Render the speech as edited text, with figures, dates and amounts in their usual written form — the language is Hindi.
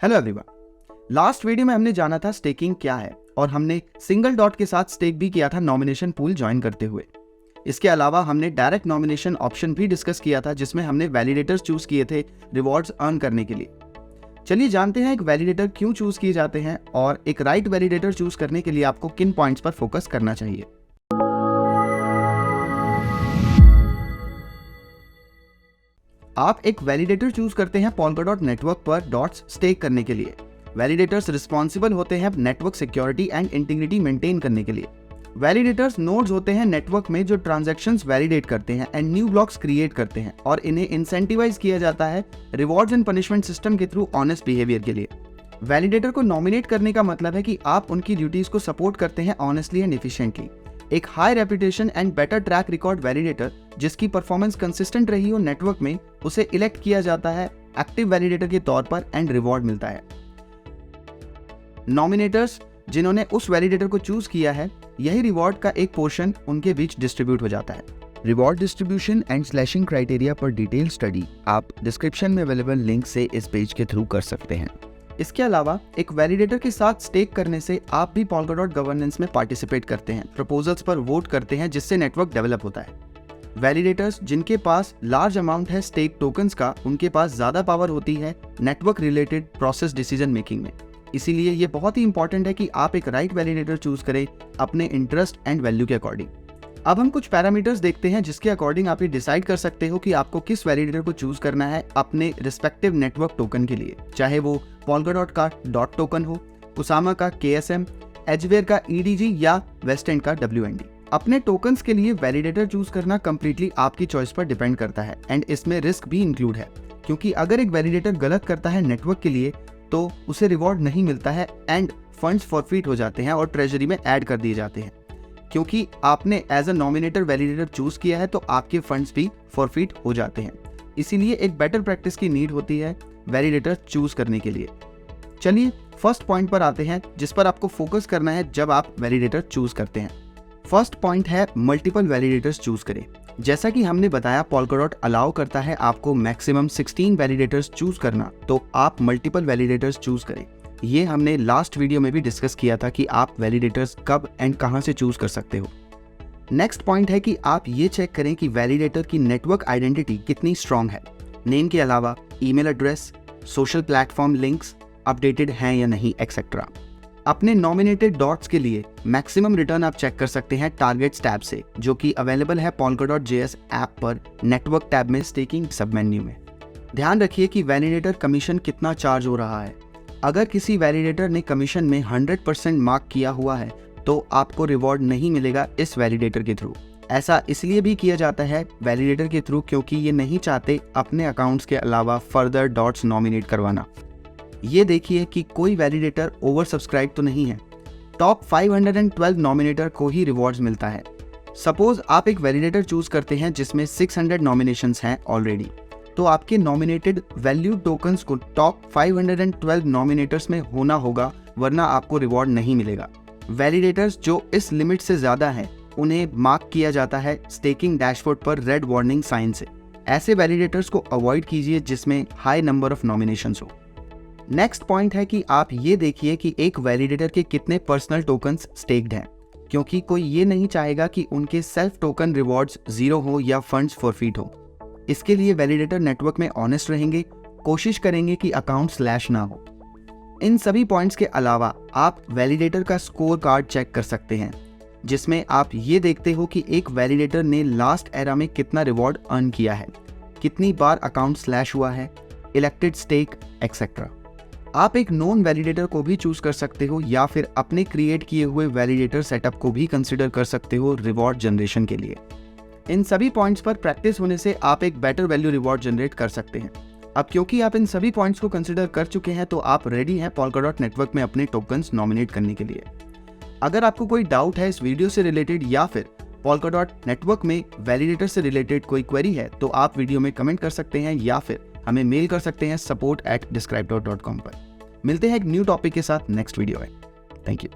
Hello everyone. लास्ट वीडियो में हमने जाना था स्टेकिंग क्या है और हमने सिंगल डॉट के साथ स्टेक भी किया था नॉमिनेशन पूल ज्वाइन करते हुए। इसके अलावा हमने डायरेक्ट नॉमिनेशन ऑप्शन भी डिस्कस किया था जिसमें हमने वैलिडेटर्स चूज किए थे रिवॉर्ड्स अर्न करने के लिए। चलिए जानते हैं एक वैलिडेटर क्यों चूज किए जाते हैं और एक राइट वैलिडेटर चूज करने के लिए आपको किन पॉइंट्स पर फोकस करना चाहिए। आप एक वैलिडेटर चूज करते हैं पोल्काडॉट नेटवर्क पर डॉट्स स्टेक करने के लिए। वैलिडेटर्स रिस्पॉन्सिबल होते हैं network security and integrity maintain करने के लिए। वैलिडेटर्स नोड्स होते हैं नेटवर्क में जो ट्रांजैक्शंस वैलिडेट करते हैं एंड न्यू ब्लॉक्स क्रिएट करते हैं और इन्हें इंसेंटिवाइज किया जाता है रिवॉर्ड्स एंड पनिशमेंट सिस्टम के थ्रू ऑनेस्ट बिहेवियर के लिए। वैलिडेटर को नॉमिनेट करने का मतलब है कि आप उनकी ड्यूटीज को सपोर्ट करते हैं ऑनेस्टली एंड एफिशिएंटली। एक high reputation and better track record validator जिसकी परफॉर्मेंस कंसिस्टेंट रही हो नेटवर्क में, उसे इलेक्ट किया जाता है एक्टिव वैलिडेटर के तौर पर एंड रिवॉर्ड मिलता है। नॉमिनेटर्स जिन्होंने उस वैलिडेटर को चूज किया है, यही रिवॉर्ड का एक पोर्शन उनके बीच डिस्ट्रीब्यूट हो जाता है। Reward distribution and slashing criteria पर डिटेल स्टडी आप डिस्क्रिप्शन में अवेलेबल लिंक से इस पेज के थ्रू कर सकते हैं। इसके अलावा एक वैलिडेटर के साथ स्टेक करने से आप भी पोल्काडॉट गवर्नेंस में पार्टिसिपेट करते हैं, प्रपोजल्स पर वोट करते हैं जिससे नेटवर्क डेवलप होता है। वैलिडेटर्स जिनके पास लार्ज अमाउंट है स्टेक टोकन्स का, उनके पास ज्यादा पावर होती है network related process decision making में। इसीलिए ये बहुत ही इंपॉर्टेंट है कि आप एक राइट वैलिडेटर चूज करें अपने इंटरेस्ट एंड वैल्यू के अकॉर्डिंग। अब हम कुछ पैरामीटर्स देखते हैं जिसके अकॉर्डिंग आप ये डिसाइड कर सकते हो कि आपको किस वैलिडेटर को चूज करना है अपने रिस्पेक्टिव नेटवर्क टोकन के लिए, चाहे वो पोल्काडॉट का डॉट टोकन हो, कुसामा का KSM, एजवेयर का EDG या वेस्टेंड का WND। अपने टोकन्स के लिए वैलिडेटर चूज करना कंप्लीटली आपकी चॉइस पर डिपेंड करता है एंड इसमें रिस्क भी इंक्लूड है, क्योंकि अगर एक वैलिडेटर गलत करता है नेटवर्क के लिए तो उसे रिवॉर्ड नहीं मिलता है एंड फंड्स फॉरफीट हो जाते हैं और ट्रेजरी में ऐड कर दिए जाते हैं। क्योंकि आपने as a nominator validator choose किया है तो आपके फंड्स भी फॉरफीट हो जाते हैं। इसीलिए एक बेटर प्रैक्टिस की नीड होती है वैलिडेटर चूज करने के लिए। चलिए फर्स्ट पॉइंट पर आते हैं जिस पर आपको फोकस करना है जब आप वैलिडेटर चूज करते हैं। फर्स्ट पॉइंट है मल्टीपल वैलिडेटर्स चूज करें। जैसा कि हमने बताया पोल्काडॉट अलाउ करता है आपको मैक्सिमम 16 वैलिडेटर्स चूज करना, तो आप मल्टीपल वैलिडेटर्स चूज करें। ये हमने लास्ट वीडियो में भी डिस्कस किया था कि आप वैलिडेटर्स कब एंड कहां से चूज कर सकते हो। नेक्स्ट पॉइंट है कि आप ये चेक करें कि वैलिडेटर की नेटवर्क आइडेंटिटी कितनी स्ट्रांग है। नेम के अलावा email address, social platform links updated हैं या नहीं, एक्सेट्रा। अपने नॉमिनेटेड डॉट्स के लिए मैक्सिमम रिटर्न आप चेक कर सकते हैं टारगेट्स टैब से, जो कि अवेलेबल है polkadot.js ऐप पर नेटवर्क टैब में स्टेकिंग सब मेन्यू में। ध्यान रखिए कि वैलिडेटर कमीशन कितना चार्ज हो रहा है। अगर किसी वैलिडेटर ने कमीशन में 100% मार्क किया हुआ है तो आपको रिवॉर्ड नहीं मिलेगा इस वैलिडेटर के थ्रू। ऐसा इसलिए भी किया जाता है वैलिडेटर के थ्रू क्योंकि ये नहीं चाहते अपने अकाउंट्स के अलावा फर्दर डॉट्स नॉमिनेट करवाना। ये देखिए कि कोई वैलिडेटर ओवर सब्सक्राइब तो नहीं है। टॉप 512 नॉमिनेटर को ही रिवॉर्ड्स मिलता है। सपोज आप एक वैलिडेटर चूज करते हैं जिसमें 600 नॉमिनेशंस हैं ऑलरेडी, तो आपके नॉमिनेटेड वैल्यू टोकन्स को टॉप 512 नॉमिनेटर्स में होना होगा, वरना आपको रिवॉर्ड नहीं मिलेगा। वैलिडेटर्स जो इस लिमिट से ज्यादा हैं उन्हें मार्क किया जाता है स्टेकिंग डैशबोर्ड पर रेड वार्निंग साइन से। ऐसे वैलिडेटर्स को अवॉइड कीजिए जिसमें हाई नंबर ऑफ नॉमिनेशंस हो। नेक्स्ट पॉइंट है कि आप ये देखिए कि एक वैलिडेटर के कितने पर्सनल टोकन्स स्टेक्ड हैं, क्योंकि कोई ये नहीं चाहेगा कि उनके सेल्फ टोकन रिवॉर्ड्स 0 हो या फंड्स फॉरफीट हो। इसके लिए वैलिडेटर नेटवर्क में ऑनेस्ट रहेंगे, कोशिश करेंगे कि अकाउंट स्लैश ना हो। इन सभी पॉइंट्स के अलावा आप वैलिडेटर का स्कोर कार्ड चेक कर सकते हैं, जिसमें आप ये देखते हो कि एक वैलिडेटर ने लास्ट एरा में कितना रिवॉर्ड अर्न किया है, कितनी बार अकाउंट स्लैश हुआ है, इलेक्टेड स्टेक एक्सेट्रा। आप एक नॉन वैलिडेटर को भी चूज कर सकते हो या फिर अपने क्रिएट किए हुए वैलिडेटर सेटअप को भी कंसिडर कर सकते हो रिवॉर्ड जनरेशन के लिए। इन सभी पॉइंट्स पर प्रैक्टिस होने से आप एक बेटर वैल्यू रिवॉर्ड जनरेट कर सकते हैं। अब क्योंकि आप इन सभी पॉइंट्स को कंसिडर कर चुके हैं तो आप रेडी हैं पोल्काडॉट नेटवर्क में अपने टोकन्स नॉमिनेट करने के लिए। अगर आपको कोई डाउट है इस वीडियो से रिलेटेड या फिर पोल्काडॉट नेटवर्क में वैलिडेटर से रिलेटेड कोई क्वेरी है तो आप वीडियो में कमेंट कर सकते हैं या फिर हमें मेल कर सकते हैं support@describedot.com पर। मिलते हैं एक न्यू टॉपिक के साथ नेक्स्ट वीडियो में। Thank you.